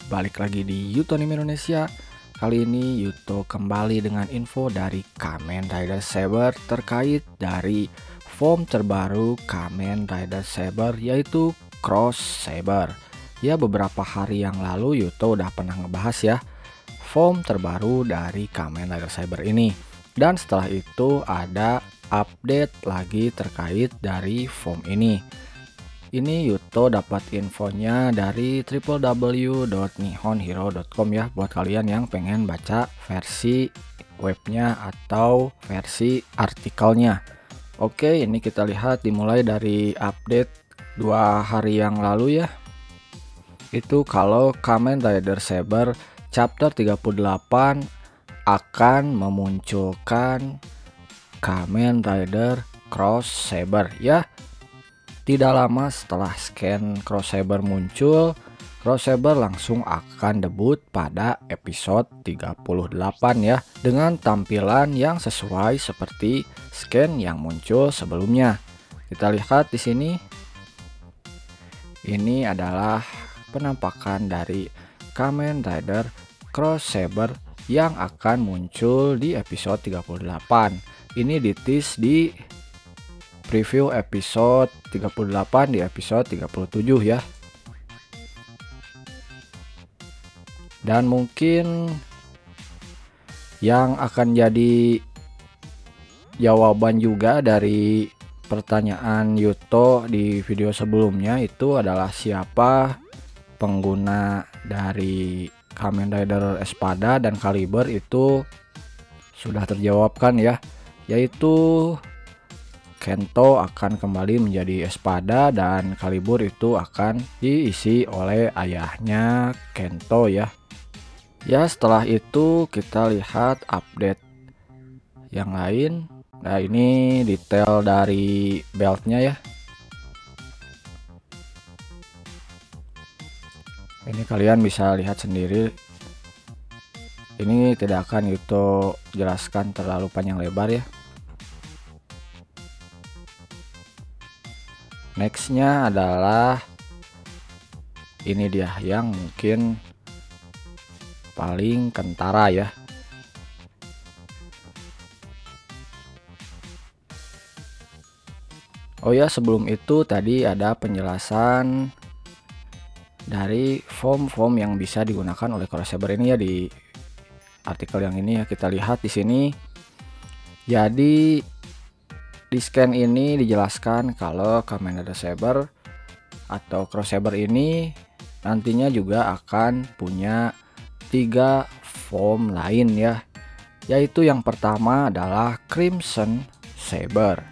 balik lagi di Yuto Anime Indonesia. Kali ini Yuto kembali dengan info dari Kamen Rider Saber terkait dari form terbaru Kamen Rider Saber, yaitu Cross Saber. Ya, beberapa hari yang lalu Yuto udah pernah ngebahas ya form terbaru dari Kamen Rider Saber ini. Dan setelah itu ada update lagi terkait dari form ini. Ini Yuto dapat infonya dari www.nihonhero.com ya, buat kalian yang pengen baca versi webnya atau versi artikelnya. Oke, ini kita lihat dimulai dari update 2 hari yang lalu ya. Itu kalau Kamen Rider Saber chapter 38 akan memunculkan Kamen Rider Cross Saber ya. Tidak lama setelah scan Cross Saber muncul, Cross Saber langsung akan debut pada episode 38 ya, dengan tampilan yang sesuai seperti scan yang muncul sebelumnya. Kita lihat di sini. Ini adalah penampakan dari Kamen Rider Cross Saber yang akan muncul di episode 38. Ini ditis di preview episode 38 di episode 37 ya. Dan mungkin yang akan jadi jawaban juga dari pertanyaan Yuto di video sebelumnya itu adalah siapa pengguna dari Kamen Rider Espada dan Kaliber, itu sudah terjawabkan ya, yaitu Kento akan kembali menjadi Espada dan Kalibur itu akan diisi oleh ayahnya Kento ya. Ya, setelah itu kita lihat update yang lain. Nah, ini detail dari beltnya ya. Ini kalian bisa lihat sendiri. Ini tidak akan Yuto jelaskan terlalu panjang lebar ya. Nextnya adalah ini dia yang mungkin paling kentara ya. Oh ya, sebelum itu tadi ada penjelasan dari form yang bisa digunakan oleh Cross Saber ini ya, di artikel yang ini ya. Kita lihat di sini. Jadi di scan ini dijelaskan kalau Kamen Rider Saber atau Cross Saber ini nantinya juga akan punya 3 form lain ya, yaitu yang pertama adalah Crimson Saber.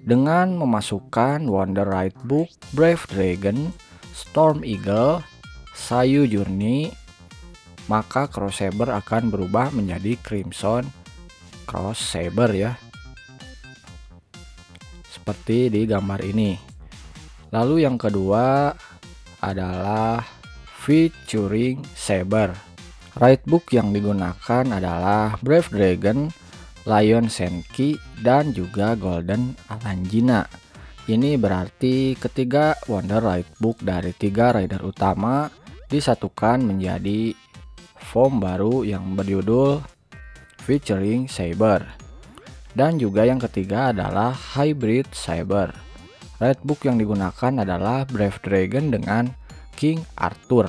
Dengan memasukkan Wonder Ride Book, Brave Dragon, Storm Eagle, Sayu Journey, maka Cross Saber akan berubah menjadi Crimson Cross Saber ya, seperti di gambar ini. Lalu yang kedua adalah Featuring Saber. Ride book yang digunakan adalah Brave Dragon, Lion Senki, dan juga Golden Alangina. Ini berarti ketiga Wonder Ride book dari 3 rider utama disatukan menjadi form baru yang berjudul Featuring Saber. Dan juga yang ketiga adalah Hybrid Saber. Ride book yang digunakan adalah Brave Dragon dengan King Arthur.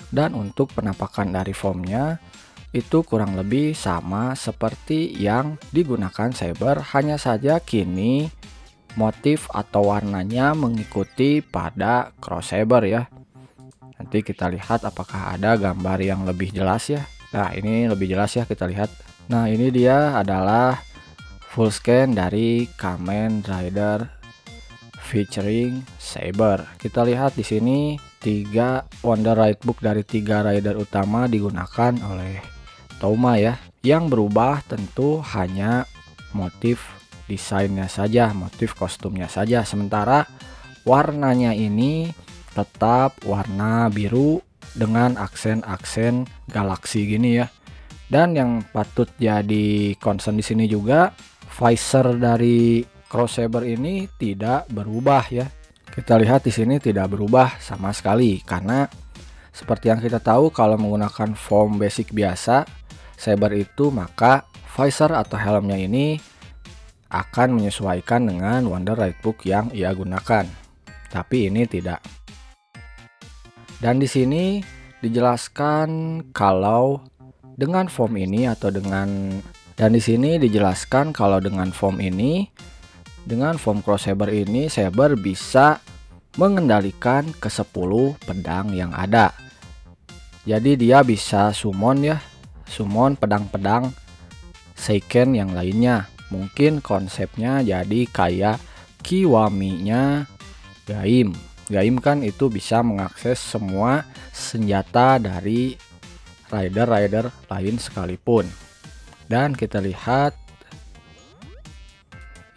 Dan untuk penampakan dari formnya itu kurang lebih sama seperti yang digunakan Saber, hanya saja kini motif atau warnanya mengikuti pada Cross Saber ya. Nanti kita lihat apakah ada gambar yang lebih jelas ya. Nah, ini lebih jelas ya, kita lihat. Nah, ini dia adalah full scan dari Kamen Rider Featuring Saber. Kita lihat di sini 3 Wonder Ride book dari 3 rider utama digunakan oleh Touma ya. Yang berubah tentu hanya motif desainnya saja, motif kostumnya saja. Sementara warnanya ini tetap warna biru dengan aksen-aksen galaksi gini ya. Dan yang patut jadi concern di sini juga, visor dari Cross Saber ini tidak berubah ya. Kita lihat di sini tidak berubah sama sekali, karena Seperti yang kita tahu kalau menggunakan foam basic biasa Saber itu, maka visor atau helmnya ini akan menyesuaikan dengan Wonder Writebook yang ia gunakan. Tapi ini tidak. Dan di sini dijelaskan kalau dengan foam ini dengan foam cross saber ini Saber bisa mengendalikan ke 10 pedang yang ada. Jadi dia bisa summon pedang-pedang Seiken yang lainnya. Mungkin konsepnya jadi kayak Kiwami-nya Gaim. Gaim kan itu bisa mengakses semua senjata dari rider-rider lain sekalipun. Dan kita lihat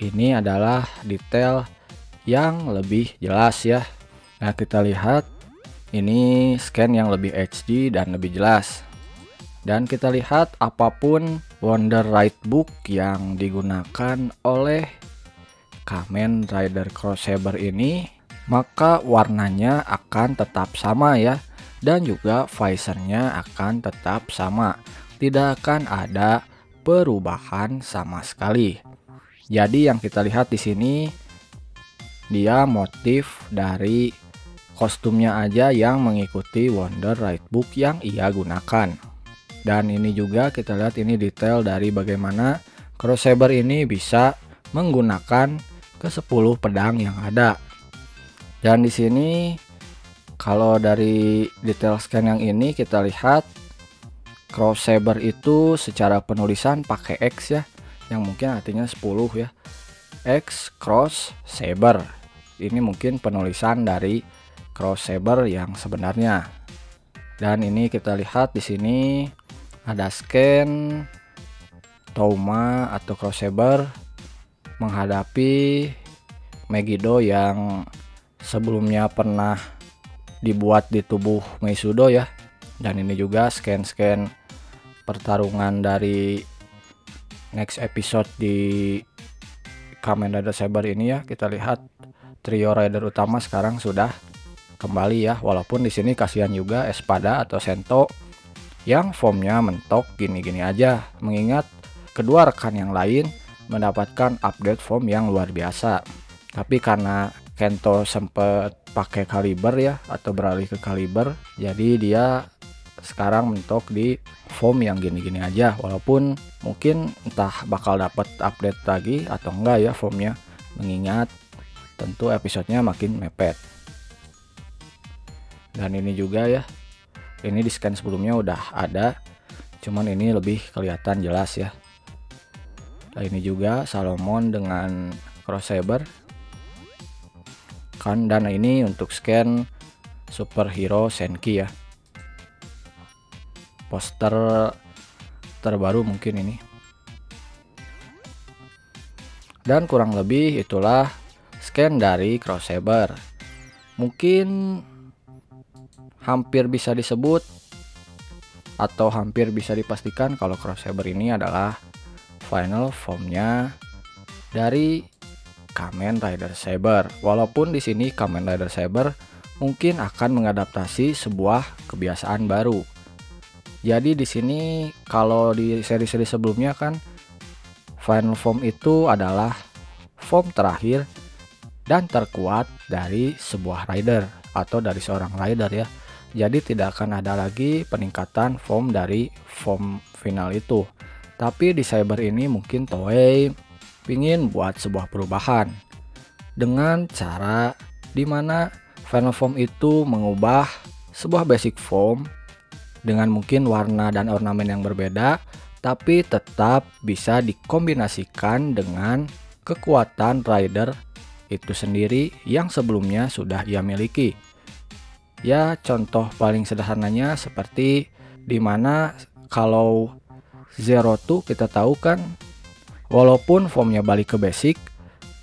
ini adalah detail yang lebih jelas ya. Nah, kita lihat ini scan yang lebih HD dan lebih jelas. Dan kita lihat apapun Wonder Writebook yang digunakan oleh Kamen Rider Cross Saber ini, maka warnanya akan tetap sama ya. Dan juga visornya akan tetap sama. Tidak akan ada perubahan sama sekali. Jadi yang kita lihat di sini dia motif dari kostumnya aja yang mengikuti Wonder Writebook yang ia gunakan. Dan ini juga kita lihat ini detail dari bagaimana Cross Saber ini bisa menggunakan ke 10 pedang yang ada. Dan di sini kalau dari detail scan yang ini kita lihat Cross Saber itu secara penulisan pakai X ya, yang mungkin artinya 10 ya. X Cross Saber. Ini mungkin penulisan dari Cross Saber yang sebenarnya. Dan ini kita lihat di sini ada scan Touma atau Cross Saber menghadapi Megiddo yang sebelumnya pernah dibuat di tubuh Meisudo ya. Dan ini juga scan-scan pertarungan dari next episode di Kamen Rider Saber ini ya. Kita lihat trio rider utama sekarang sudah kembali ya, walaupun di sini kasihan juga Espada atau Sento yang formnya mentok gini-gini aja, mengingat kedua rekan yang lain mendapatkan update form yang luar biasa. Tapi karena Kento sempat pakai kaliber ya, atau beralih ke kaliber, jadi dia sekarang mentok di form yang gini-gini aja, walaupun mungkin entah bakal dapat update lagi atau enggak ya formnya, mengingat tentu episodenya makin mepet. Dan ini juga ya, ini di scan sebelumnya udah ada, cuman ini lebih kelihatan jelas ya. Nah, ini juga Salomon dengan Cross Saber kan. Dan ini untuk scan superhero Senki ya, poster terbaru mungkin ini. Dan kurang lebih itulah scan dari Cross Saber. Mungkin hampir bisa disebut atau hampir bisa dipastikan kalau Cross Saber ini adalah final formnya dari Kamen Rider Saber. Walaupun di sini Kamen Rider Saber mungkin akan mengadaptasi sebuah kebiasaan baru. Jadi di sini kalau di seri-seri sebelumnya kan final form itu adalah form terakhir dan terkuat dari sebuah rider atau dari seorang rider ya. Jadi tidak akan ada lagi peningkatan form dari form final itu. Tapi di Saber ini mungkin Toei pingin buat sebuah perubahan dengan cara dimana final form itu mengubah sebuah basic form dengan mungkin warna dan ornamen yang berbeda, tapi tetap bisa dikombinasikan dengan kekuatan rider itu sendiri yang sebelumnya sudah ia miliki. Ya, contoh paling sederhananya seperti dimana kalau Zero Two kita tahu kan, walaupun formnya balik ke basic,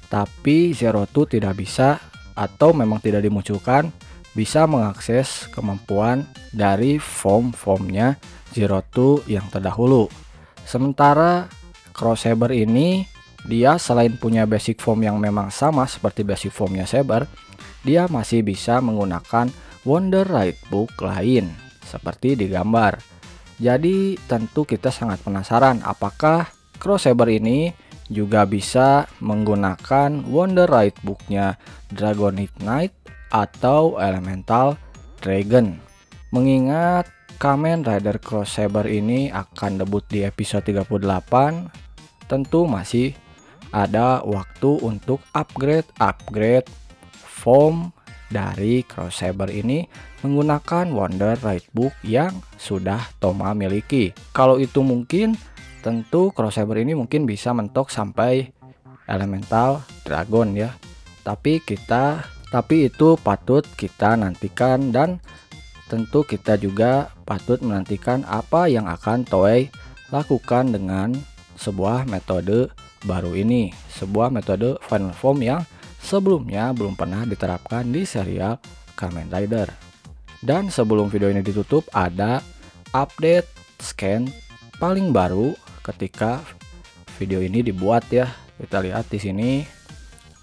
tapi Zero Two tidak bisa atau memang tidak dimunculkan bisa mengakses kemampuan dari form-formnya Zero Two yang terdahulu. Sementara Cross Saber ini dia selain punya basic form yang memang sama seperti basic formnya Saber, dia masih bisa menggunakan Wonderite book lain seperti di gambar. Jadi tentu kita sangat penasaran apakah Crossaber ini juga bisa menggunakan Wonderite booknya Dragonic Knight atau Elemental Dragon. Mengingat Kamen Rider Crossaber ini akan debut di episode 38, tentu masih ada waktu untuk upgrade form dari Crossaber ini menggunakan Wonderite book yang sudah Toma miliki. Kalau itu mungkin, tentu Crossaber ini mungkin bisa mentok sampai Elemental Dragon ya. Tapi itu patut kita nantikan, dan tentu kita juga patut menantikan apa yang akan Toei lakukan dengan sebuah metode baru ini, sebuah metode final form yang sebelumnya belum pernah diterapkan di serial Kamen Rider. Dan sebelum video ini ditutup, ada update scan paling baru ketika video ini dibuat ya. Kita lihat di sini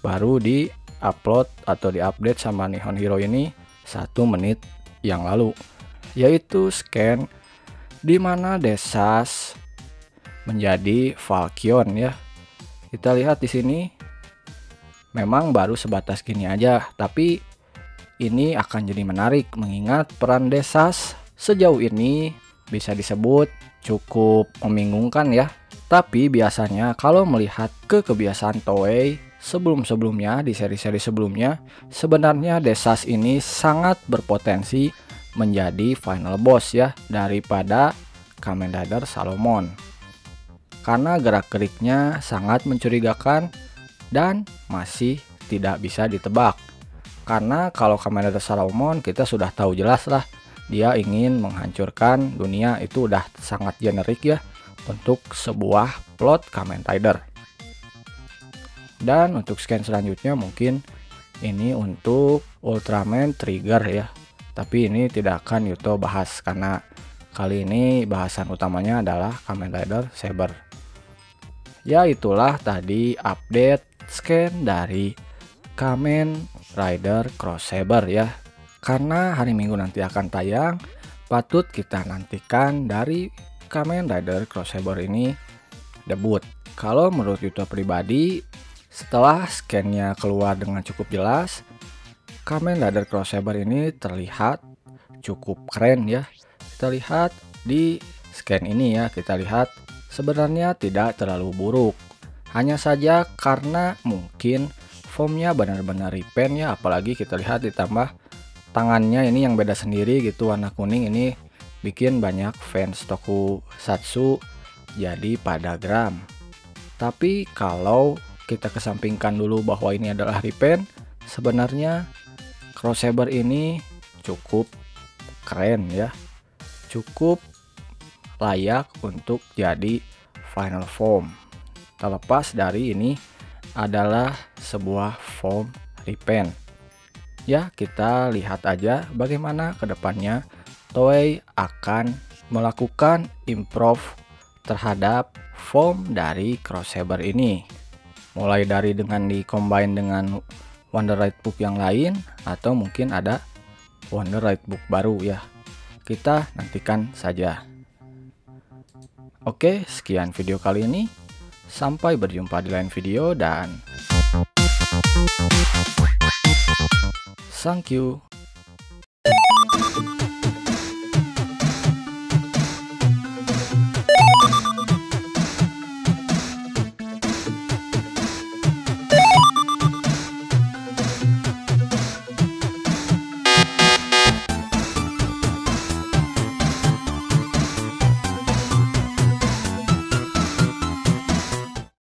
baru di-upload atau di-update sama Nihon Hero ini 1 menit yang lalu, yaitu scan di mana Desas menjadi Falchion ya. Kita lihat di sini memang baru sebatas gini aja, tapi ini akan jadi menarik mengingat peran Desas sejauh ini bisa disebut cukup membingungkan ya. Tapi biasanya kalau melihat kebiasaan Toei sebelumnya di seri-seri sebelumnya, sebenarnya Desas ini sangat berpotensi menjadi final boss ya daripada Kamen Rider Salomon, karena gerak-geriknya sangat mencurigakan dan masih tidak bisa ditebak. Karena kalau Kamen Rider Salomon kita sudah tahu jelas lah, dia ingin menghancurkan dunia, itu udah sangat generik ya untuk sebuah plot Kamen Rider. Dan untuk scan selanjutnya mungkin ini untuk Ultraman Trigger ya, tapi ini tidak akan Yuto bahas karena kali ini bahasan utamanya adalah Kamen Rider Saber. Ya, itulah tadi update scan dari Kamen Rider Crossaber ya. Karena hari Minggu nanti akan tayang, patut kita nantikan dari Kamen Rider Crossaber ini debut. Kalau menurut Yuto pribadi, setelah scan-nya keluar dengan cukup jelas, Kamen Rider Crossaber ini terlihat cukup keren ya. Kita lihat di scan ini ya, kita lihat sebenarnya tidak terlalu buruk. Hanya saja karena mungkin formnya benar-benar repaint ya, apalagi kita lihat ditambah tangannya ini yang beda sendiri gitu, warna kuning, ini bikin banyak fans tokusatsu jadi pada geram. Tapi kalau kita kesampingkan dulu bahwa ini adalah repaint, sebenarnya Crossaber ini cukup keren ya, cukup layak untuk jadi final form. Terlepas dari ini adalah sebuah form repaint ya, kita lihat aja bagaimana kedepannya Toei akan melakukan improve terhadap form dari Crossaber ini, mulai dari dengan di-combine dengan Wonderite book yang lain, atau mungkin ada Wonderite book baru ya. Kita nantikan saja. Oke, sekian video kali ini. Sampai berjumpa di lain video dan thank you.